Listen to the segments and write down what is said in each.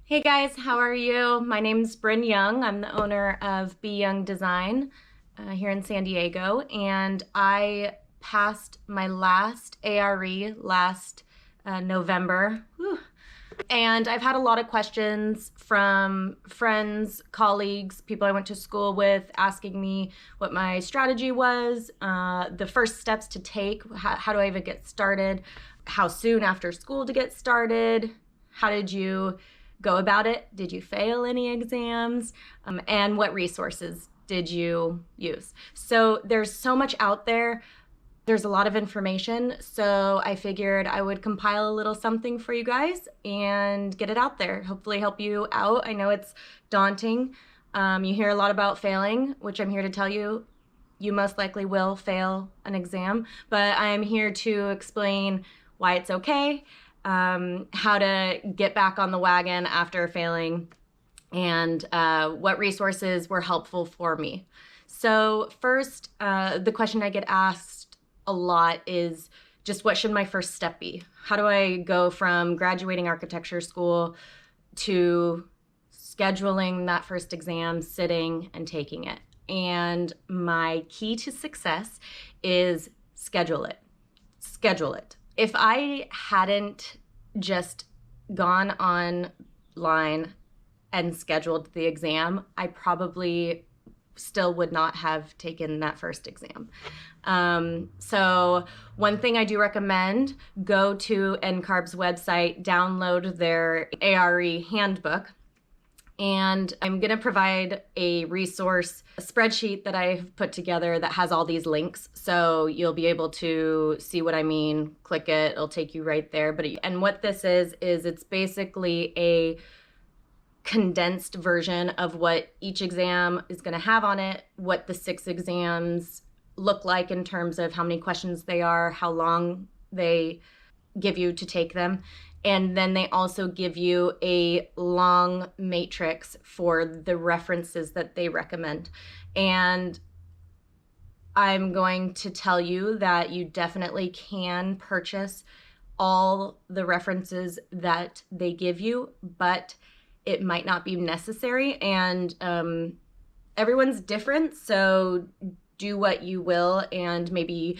Hey guys, how are you? My name's Bryn Young. I'm the owner of Be Young Design here in San Diego, and I passed my last ARE last November. Whew. And I've had a lot of questions from friends, colleagues, people I went to school with asking me what my strategy was, the first steps to take, how do I even get started, how soon after school to get started, how did you go about it? Did you fail any exams? And what resources did you use? So there's so much out there. There's a lot of information, so I figured I would compile a little something for you guys and get it out there, hopefully help you out. I know it's daunting. You hear a lot about failing, which I'm here to tell you, you most likely will fail an exam, but I'm here to explain why it's okay, how to get back on the wagon after failing, and what resources were helpful for me. So first, the question I get asked a lot is just what should my first step be? How do I go from graduating architecture school to scheduling that first exam, sitting and taking it? And my key to success is schedule it. Schedule it. If I hadn't just gone online and scheduled the exam, I probably still would not have taken that first exam. So one thing I do recommend, go to NCARB's website, download their ARE handbook, and I'm gonna provide a resource, a spreadsheet that I've put together that has all these links. So you'll be able to see what I mean, click it, it'll take you right there. And what this is it's basically a condensed version of what each exam is going to have on it, what the 6 exams look like in terms of how many questions they are, how long they give you to take them. And then they also give you a long matrix for the references that they recommend. And I'm going to tell you that you definitely can purchase all the references that they give you, but it might not be necessary, and everyone's different, so do what you will, and maybe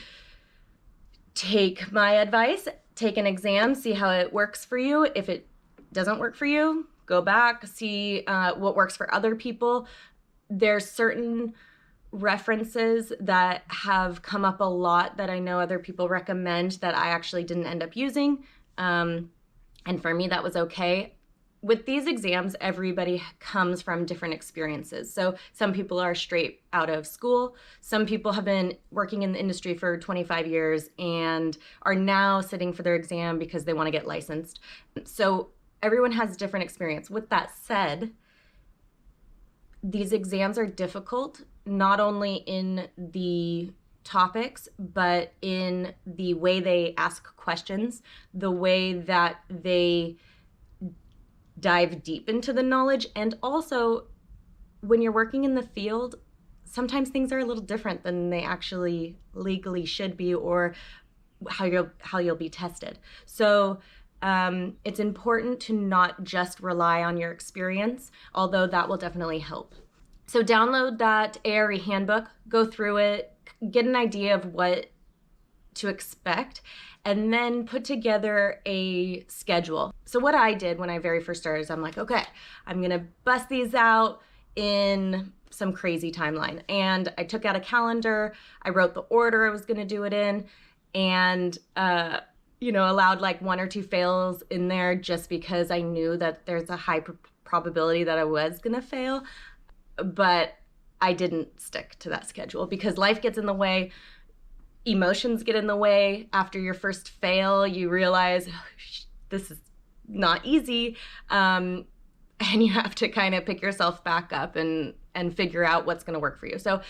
take my advice, take an exam, see how it works for you. If it doesn't work for you, go back, see what works for other people. There's certain references that have come up a lot that I know other people recommend that I actually didn't end up using, and for me that was okay. With these exams, everybody comes from different experiences. So some people are straight out of school. Some people have been working in the industry for 25 years and are now sitting for their exam because they want to get licensed. So everyone has different experience. With that said, these exams are difficult, not only in the topics, but in the way they ask questions, the way that they dive deep into the knowledge, and also when you're working in the field, sometimes things are a little different than they actually legally should be, or how you'll be tested. So it's important to not just rely on your experience, although that will definitely help. So download that ARE handbook, go through it, get an idea of what to expect, and then put together a schedule. So what I did when I very first started is I'm like, okay, I'm gonna bust these out in some crazy timeline. And I took out a calendar, I wrote the order I was gonna do it in, and allowed like 1 or 2 fails in there just because I knew that there's a high probability that I was gonna fail. But I didn't stick to that schedule because life gets in the way. Emotions get in the way. After your first fail, you realize this is not easy, and you have to kind of pick yourself back up and figure out what's going to work for you. So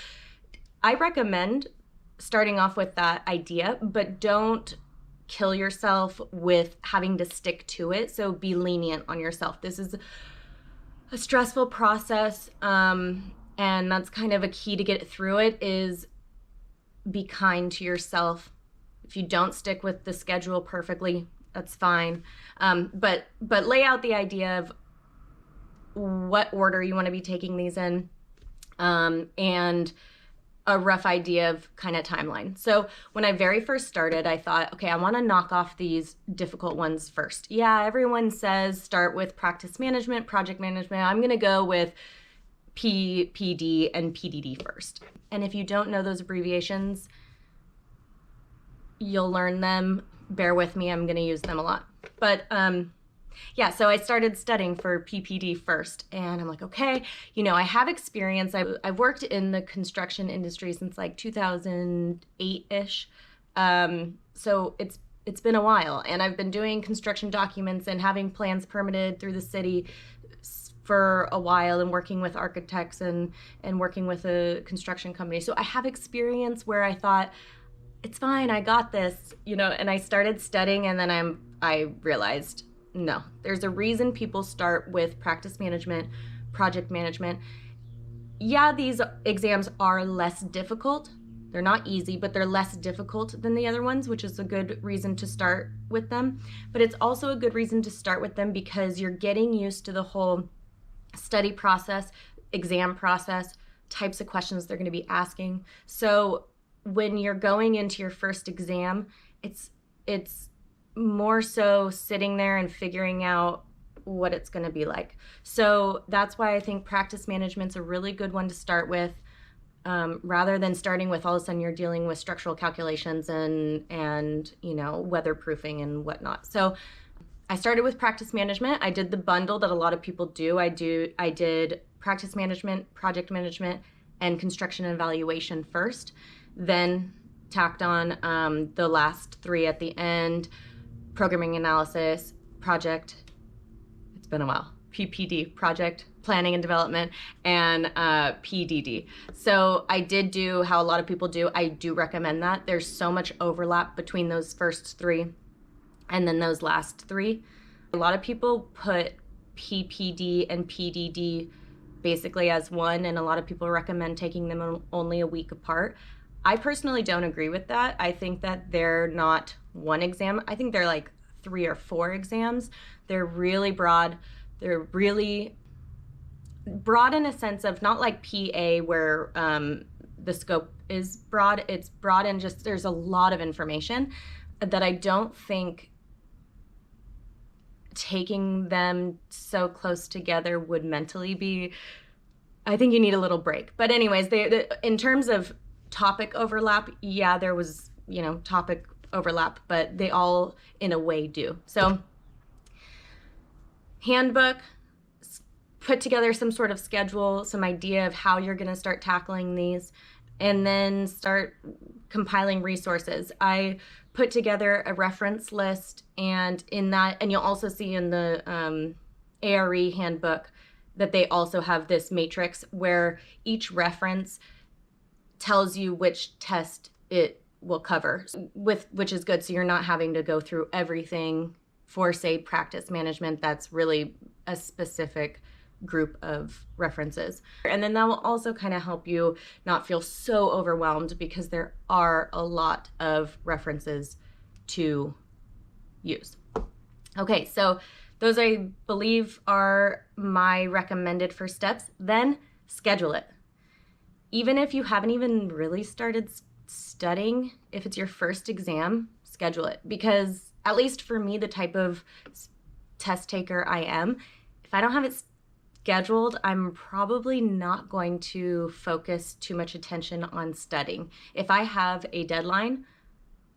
I recommend starting off with that idea, but don't kill yourself with having to stick to it. So be lenient on yourself. This is a stressful process, and that's kind of a key to get through it is be kind to yourself. If you don't stick with the schedule perfectly, that's fine. But lay out the idea of what order you want to be taking these in, and a rough idea of kind of timeline. So when I very first started, I thought, okay, I want to knock off these difficult ones first. Yeah, everyone says start with practice management, project management. I'm going to go with PPD and PDD first. And if you don't know those abbreviations, you'll learn them. Bear with me, I'm going to use them a lot. But yeah, so I started studying for PPD first, and I'm like, okay, I have experience. I've worked in the construction industry since like 2008-ish. So it's been a while, and I've been doing construction documents and having plans permitted through the city for a while, and working with architects and working with a construction company. So I have experience where I thought, it's fine, I got this, and I started studying, and then I realized, no, there's a reason people start with practice management, project management. Yeah, these exams are less difficult. They're not easy, but they're less difficult than the other ones, which is a good reason to start with them. But it's also a good reason to start with them because you're getting used to the whole study process, exam process, types of questions they're going to be asking. So when you're going into your first exam, it's more so sitting there and figuring out what it's going to be like. So that's why I think practice management's a really good one to start with, rather than starting with all of a sudden you're dealing with structural calculations and weatherproofing and whatnot. So I started with practice management. I did the bundle that a lot of people do. I did practice management, project management, and construction and evaluation first, then tacked on the last three at the end: programming analysis, project, it's been a while, PPD, project, planning and development, and PDD. So I did do how a lot of people do. I do recommend that. There's so much overlap between those first three and then those last three. A lot of people put PPD and PDD basically as one, and a lot of people recommend taking them only a week apart. I personally don't agree with that. I think that they're not one exam. I think they're like 3 or 4 exams. They're really broad. They're really broad in a sense of not like PA where the scope is broad. It's broad and just there's a lot of information that I don't think taking them so close together would mentally be. I think you need a little break. But anyways, in terms of topic overlap, yeah, there was, topic overlap, but they all in a way do. So handbook, put together some sort of schedule, some idea of how you're going to start tackling these, and then start compiling resources. I put together a reference list, and in that, and you'll also see in the ARE handbook that they also have this matrix where each reference tells you which test it will cover, which is good. So you're not having to go through everything for, say, practice management. That's really a specific group of references. And then that will also kind of help you not feel so overwhelmed because there are a lot of references to use. Okay, so those I believe are my recommended first steps. Then schedule it. Even if you haven't even really started studying, if it's your first exam, schedule it. Because at least for me, the type of test taker I am, if I don't have it scheduled, I'm probably not going to focus too much attention on studying. If I have a deadline,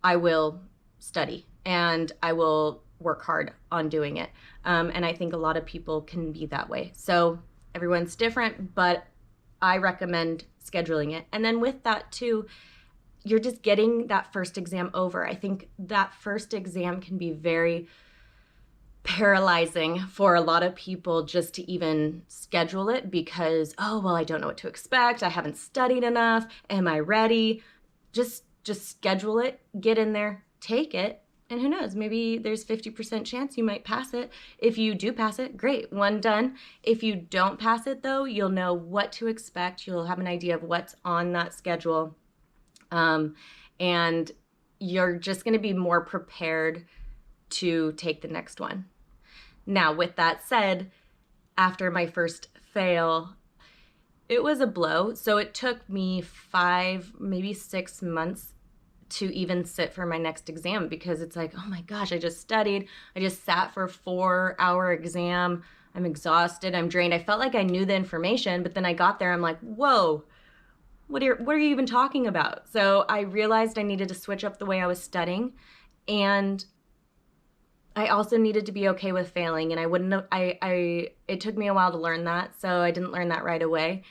I will study and I will work hard on doing it. And I think a lot of people can be that way. So everyone's different, but I recommend scheduling it. And then with that too, you're just getting that first exam over. I think that first exam can be very paralyzing for a lot of people just to even schedule it because, oh, well, I don't know what to expect. I haven't studied enough. Am I ready? Just schedule it, get in there, take it. And who knows, maybe there's 50% chance you might pass it. If you do pass it, great, one done. If you don't pass it though, you'll know what to expect. You'll have an idea of what's on that schedule. And you're just gonna be more prepared to take the next one. Now, with that said, after my first fail, it was a blow. So it took me 5, maybe 6 months to even sit for my next exam, because it's like, oh my gosh, I just studied. I just sat for a 4-hour exam. I'm exhausted. I'm drained. I felt like I knew the information, but then I got there. I'm like, whoa, what are you even talking about? So I realized I needed to switch up the way I was studying. And I also needed to be okay with failing. And I wouldn't have, it took me a while to learn that. So I didn't learn that right away.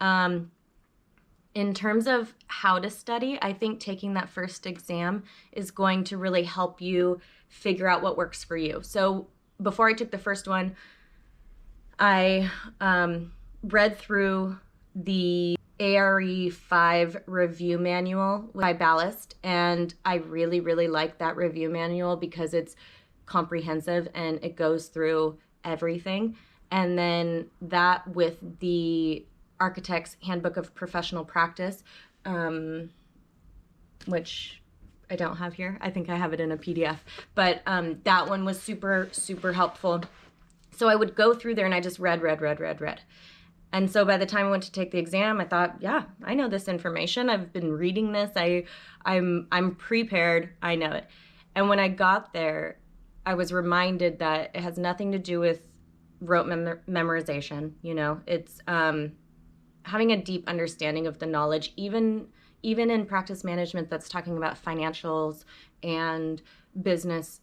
In terms of how to study, I think taking that first exam is going to really help you figure out what works for you. So before I took the first one, I read through the ARE 5 review manual by Ballast, and I really, really like that review manual because it's comprehensive and it goes through everything. And then that with the Architect's Handbook of Professional Practice, which I don't have here. I think I have it in a PDF, but that one was super, super helpful. So I would go through there and I just read. And so by the time I went to take the exam, I thought, yeah, I know this information. I've been reading this. I'm prepared. I know it. And when I got there, I was reminded that it has nothing to do with rote memorization. You know, it's having a deep understanding of the knowledge, even in practice management that's talking about financials and business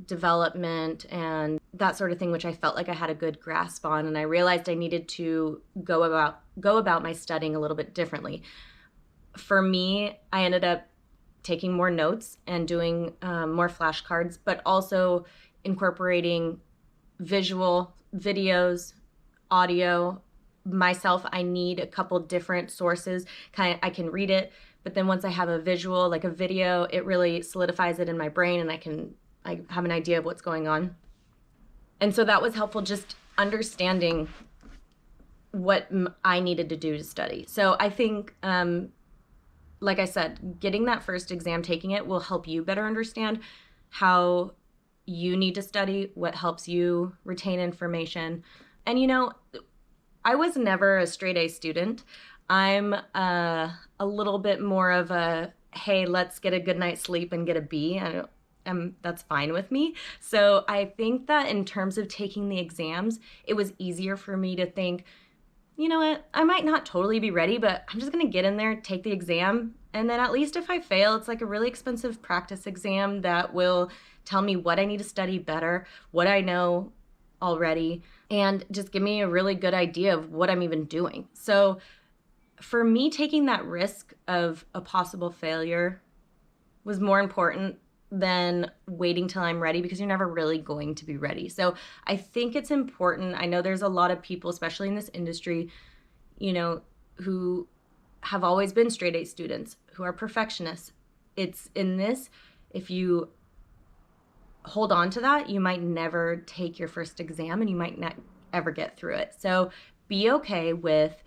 development and that sort of thing, which I felt like I had a good grasp on. And I realized I needed to go about my studying a little bit differently. For me, I ended up taking more notes and doing more flashcards, but also incorporating visual, videos, audio. Myself, I need a couple different sources. I can read it, but then once I have a visual, like a video, it really solidifies it in my brain and I have an idea of what's going on. And so that was helpful, just understanding what I needed to do to study. So I think, like I said, getting that first exam, taking it, will help you better understand how you need to study, what helps you retain information. And you know, I was never a straight A student. I'm a little bit more of a, hey, let's get a good night's sleep and get a B. That's fine with me. So I think that in terms of taking the exams, it was easier for me to think, you know what, I might not totally be ready, but I'm just going to get in there, take the exam. And then at least if I fail, it's like a really expensive practice exam that will tell me what I need to study better, what I know already, and just give me a really good idea of what I'm even doing. So for me, taking that risk of a possible failure was more important than waiting till I'm ready, because you're never really going to be ready. So I think it's important. I know there's a lot of people, especially in this industry, you know, who have always been straight A students, who are perfectionists. It's in this, if you hold on to that, you might never take your first exam and you might not ever get through it. So be okay with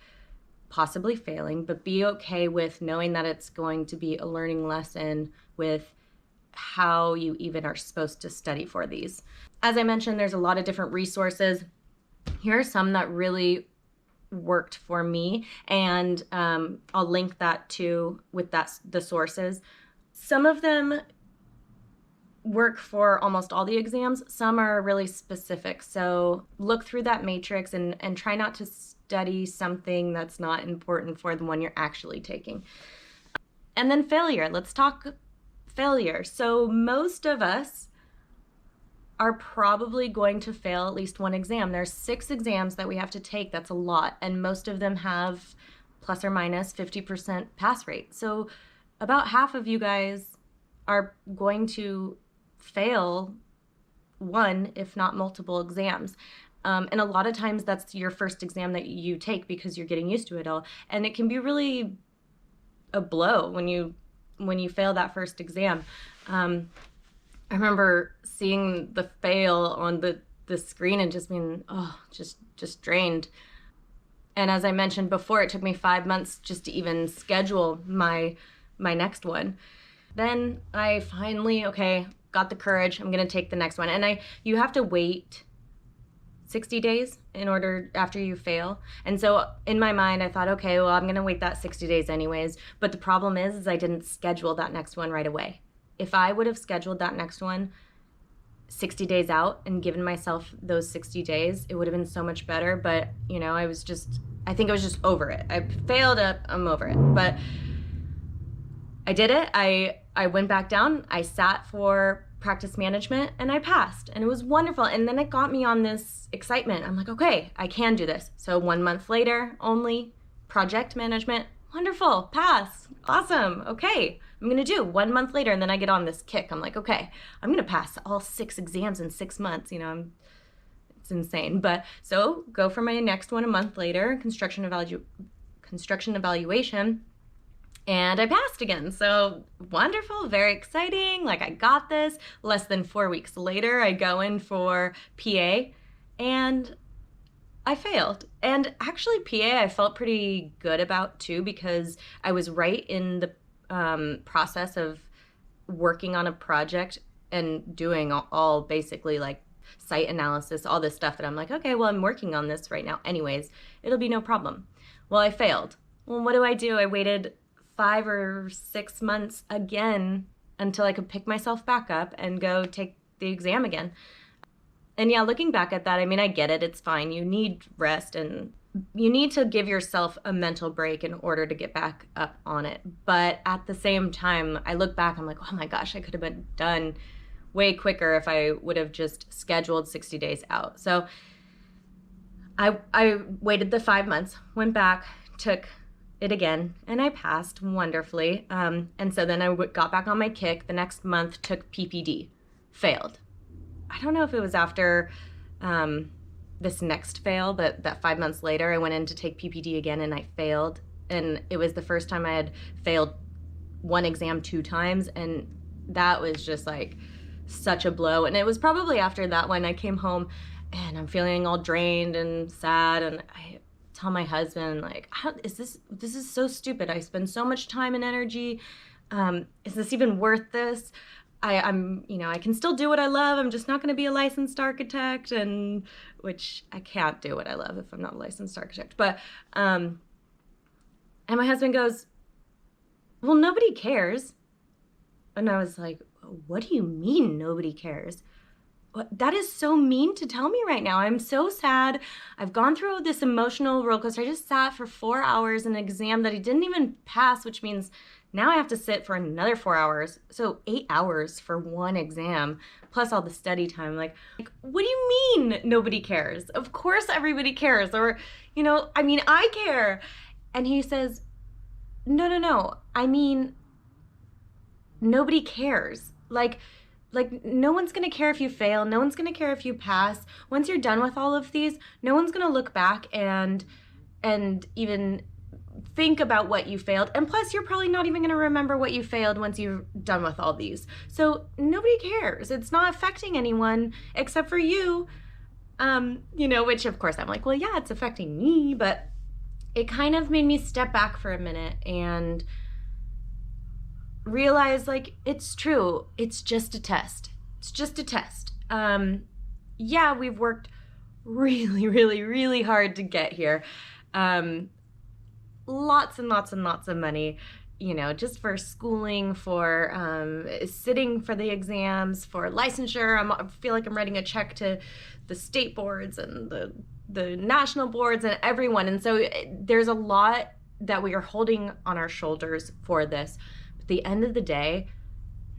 possibly failing, but be okay with knowing that it's going to be a learning lesson with how you even are supposed to study for these. As I mentioned, there's a lot of different resources. Here are some that really worked for me, and I'll link that too with the sources. Some of them work for almost all the exams. Some are really specific. So look through that matrix and try not to study something that's not important for the one you're actually taking. And then failure. Let's talk failure. So most of us are probably going to fail at least one exam. There's 6 exams that we have to take. That's a lot. And most of them have plus or minus 50% pass rate. So about half of you guys are going to fail one, if not multiple exams. And a lot of times that's your first exam that you take because you're getting used to it all. And it can be really a blow when you fail that first exam. I remember seeing the fail on the screen and just being, just drained. And as I mentioned before, it took me 5 months just to even schedule my next one. Then I finally, got the courage. I'm going to take the next one. And you have to wait 60 days in order after you fail. And so in my mind, I thought, okay, well, I'm going to wait that 60 days anyways. But the problem is I didn't schedule that next one right away. If I would have scheduled that next one 60 days out and given myself those 60 days, it would have been so much better. But, you know, I think I was just over it. I failed, I'm over it. But I did it. I went back down. I sat for practice management and I passed, and it was wonderful. And then it got me on this excitement. I'm like, okay, I can do this. So 1 month later, only project management, wonderful, pass, awesome, okay, I'm gonna do 1 month later. And then I get on this kick. I'm like, okay, I'm gonna pass all 6 exams in 6 months. You know, it's insane. But so go for my next one a month later, construction evaluation. And I passed again. So wonderful, very exciting. Like, I got this. Less than 4 weeks later, I go in for PA and I failed. And actually PA I felt pretty good about too, because I was right in the process of working on a project and doing all basically like site analysis, all this stuff that I'm like, okay, well, I'm working on this right now anyways. It'll be no problem. Well, I failed. Well, what do? I waited 5 or 6 months again until I could pick myself back up and go take the exam again. And yeah, looking back at that, I mean, I get it. It's fine. You need rest and you need to give yourself a mental break in order to get back up on it. But at the same time, I look back, I'm like, oh my gosh, I could have been done way quicker if I would have just scheduled 60 days out. So I waited the 5 months, went back, took it again, and I passed wonderfully. And so then I got back on my kick. The next month, took PPD, failed. I don't know if it was after this next fail, but that 5 months later, I went in to take PPD again and I failed. And it was the first time I had failed one exam 2 times. And that was just like such a blow. And it was probably after that one I came home and I'm feeling all drained and sad. And I tell my husband, like, this is so stupid. I spend so much time and energy. Is this even worth this? I'm, you know, I can still do what I love. I'm just not going to be a licensed architect, and which I can't do what I love if I'm not a licensed architect. But, and my husband goes, well, nobody cares. And I was like, what do you mean nobody cares? That is so mean to tell me right now. I'm so sad. I've gone through this emotional roller coaster. I just sat for 4 hours in an exam that I didn't even pass, which means now I have to sit for another 4 hours. So 8 hours for one exam, plus all the study time. Like, what do you mean nobody cares? Of course everybody cares. Or, you know, I mean, I care. And he says, no. I mean, nobody cares. Like no one's going to care if you fail. No one's going to care if you pass. Once you're done with all of these, no one's going to look back and even think about what you failed. And plus, you're probably not even going to remember what you failed once you're done with all these. So nobody cares. It's not affecting anyone except for you. You know, which of course I'm like, well, yeah, it's affecting me. But it kind of made me step back for a minute and realize, like, it's true. It's just a test. It's just a test. Yeah, we've worked really, really, really hard to get here. Lots and lots and lots of money, you know, just for schooling, for sitting for the exams, for licensure. I feel like I'm writing a check to the state boards and the national boards and everyone. And so there's a lot that we are holding on our shoulders for this. At the end of the day,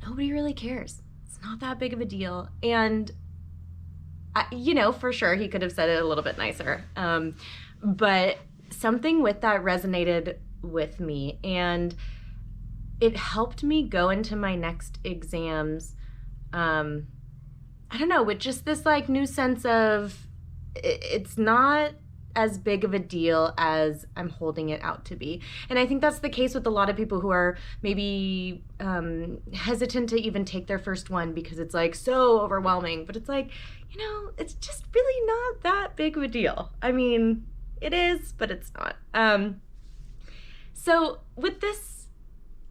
nobody really cares. It's not that big of a deal. And, you know, for sure, he could have said it a little bit nicer. But something with that resonated with me, and it helped me go into my next exams. I don't know, with just this like new sense of it's not as big of a deal as I'm holding it out to be. And I think that's the case with a lot of people who are maybe hesitant to even take their first one because it's like so overwhelming. But it's like, you know, it's just really not that big of a deal. I mean, it is, but it's not. So with this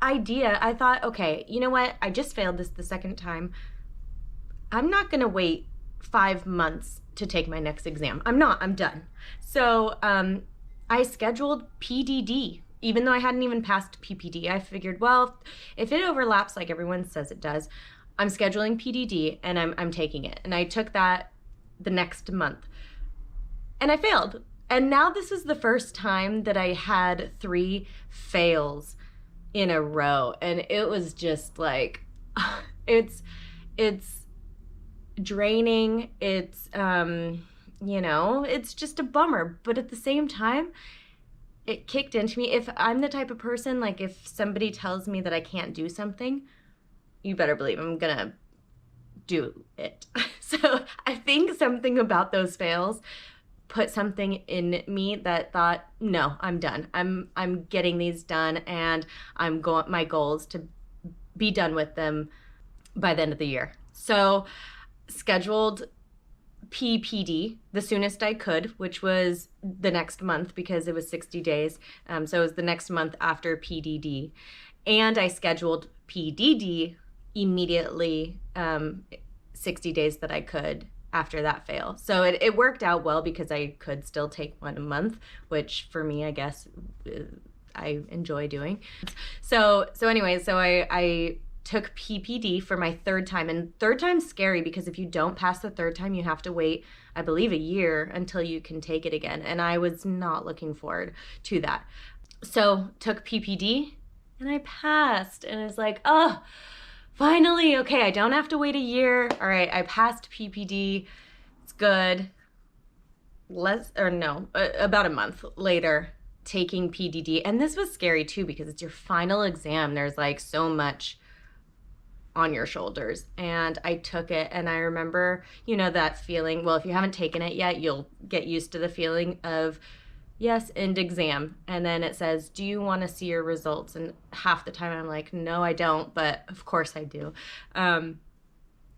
idea, I thought, okay, you know what? I just failed this the second time. I'm not going to wait 5 months to take my next exam. I'm not, I'm done. So I scheduled PDD. Even though I hadn't even passed PPD, I figured, well, if it overlaps like everyone says it does, I'm scheduling PDD and I'm taking it. And I took that the next month and I failed. And now this is the first time that I had 3 fails in a row. And it was just like, it's draining. It's, it's just a bummer. But at the same time, it kicked into me. If I'm the type of person, like if somebody tells me that I can't do something, you better believe I'm gonna do it. So I think something about those fails put something in me that thought, no, I'm done. I'm getting these done, and my goal is to be done with them by the end of the year. So scheduled PPD the soonest I could, which was the next month because it was 60 days. So it was the next month after PDD. And I scheduled PDD immediately, 60 days that I could after that fail. So it worked out well because I could still take one a month, which for me, I guess, I enjoy doing. So I took PPD for my 3rd time, and 3rd time's scary because if you don't pass the 3rd time, you have to wait, I believe, a year until you can take it again. And I was not looking forward to that. So took PPD and I passed, and it's like, oh, finally, okay, I don't have to wait a year. All right, I passed PPD. It's good. About a month later, taking PDD. And this was scary too because it's your final exam. There's like so much on your shoulders. And I took it, and I remember, that feeling. Well, if you haven't taken it yet, you'll get used to the feeling of, yes, end exam. And then it says, do you want to see your results? And half the time I'm like, no, I don't, but of course I do. And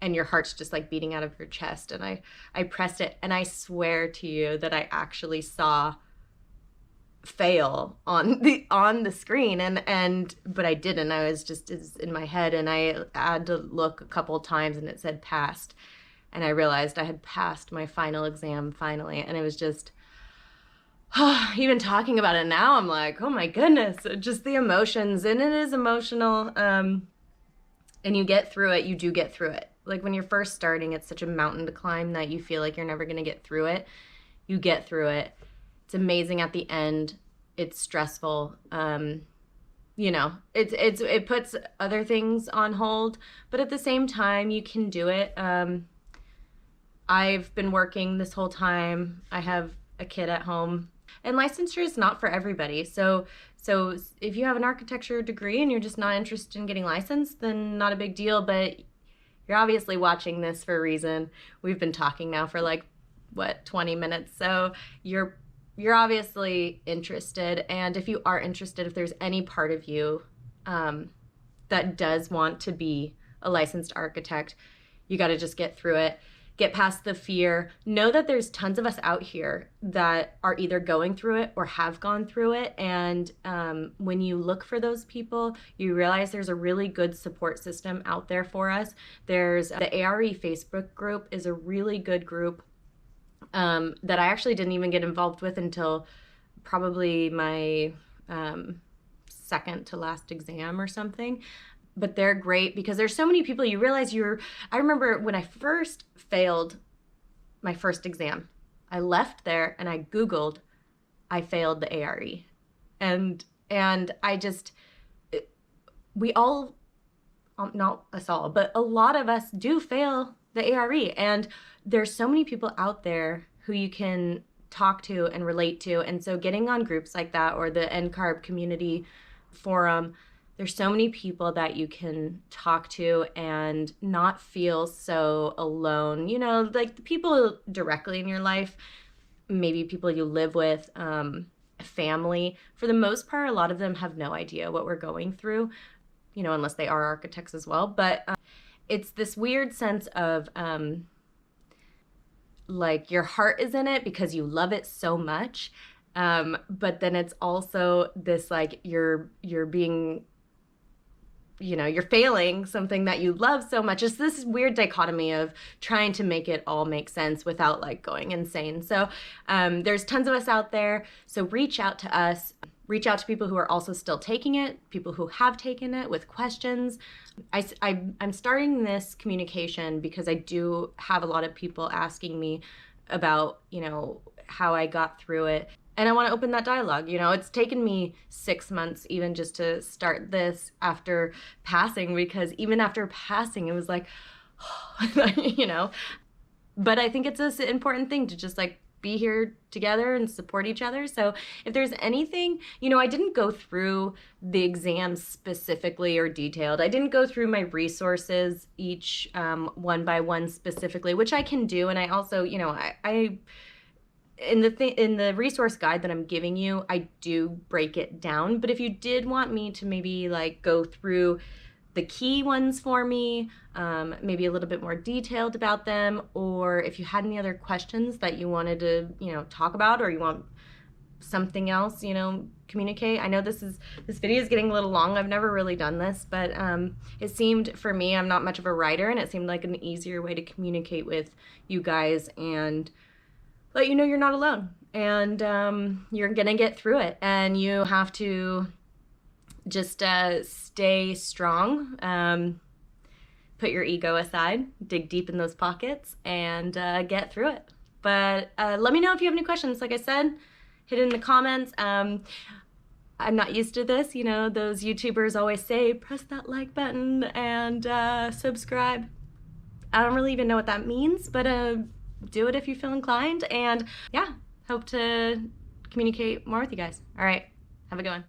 your heart's just like beating out of your chest. And I pressed it, and I swear to you that I actually saw fail on the screen, but I didn't. I was just in my head, and I had to look a couple times, and it said passed, and I realized I had passed my final exam finally. And it was just, even talking about it now, I'm like, oh my goodness, just the emotions. And it is emotional, and you get through it. You do get through it. Like when you're first starting, it's such a mountain to climb that you feel like you're never going to get through it. You get through it. It's amazing at the end. It's stressful. It puts other things on hold, but at the same time, you can do it. I've been working this whole time. I have a kid at home, and licensure is not for everybody. So if you have an architecture degree and you're just not interested in getting licensed, then not a big deal, but you're obviously watching this for a reason. We've been talking now for 20 minutes. So you're obviously interested. And if you are interested, if there's any part of you that does want to be a licensed architect, you got to just get through it. Get past the fear. Know that there's tons of us out here that are either going through it or have gone through it. And when you look for those people, you realize there's a really good support system out there for us. There's the ARE Facebook group is a really good group that I actually didn't even get involved with until probably my 2nd to last exam or something. But they're great because there's so many people. You realize I remember when I first failed my first exam, I left there and I Googled, I failed the ARE. And I just, we all, not us all, but a lot of us do fail the ARE. And there's so many people out there who you can talk to and relate to. And so getting on groups like that, or the NCARB community forum, there's so many people that you can talk to and not feel so alone. Like the people directly in your life, maybe people you live with, family. For the most part, a lot of them have no idea what we're going through, unless they are architects as well. But it's this weird sense of like your heart is in it because you love it so much. But then it's also this like you're being you're failing something that you love so much. It's this weird dichotomy of trying to make it all make sense without like going insane. So there's tons of us out there. So reach out to us. Reach out to people who are also still taking it, people who have taken it with questions. I'm starting this communication because I do have a lot of people asking me about, how I got through it. And I want to open that dialogue. It's taken me 6 months even just to start this after passing, because even after passing, it was like, But I think it's an important thing to just like be here together and support each other. So if there's anything, I didn't go through the exams specifically or detailed. I didn't go through my resources each one by one specifically, which I can do. And I also, I in the resource guide that I'm giving you, I do break it down. But if you did want me to maybe like go through the key ones for me, maybe a little bit more detailed about them, or if you had any other questions that you wanted to, talk about, or you want something else, communicate. I know this video is getting a little long. I've never really done this, but it seemed, for me, I'm not much of a writer, and it seemed like an easier way to communicate with you guys and let you know you're not alone, and you're gonna get through it, and you have to just stay strong, put your ego aside, dig deep in those pockets, and get through it. But let me know if you have any questions. Like I said, hit it in the comments. I'm not used to this. Those YouTubers always say, press that like button and subscribe. I don't really even know what that means, but do it if you feel inclined. And yeah, hope to communicate more with you guys. All right, have a good one.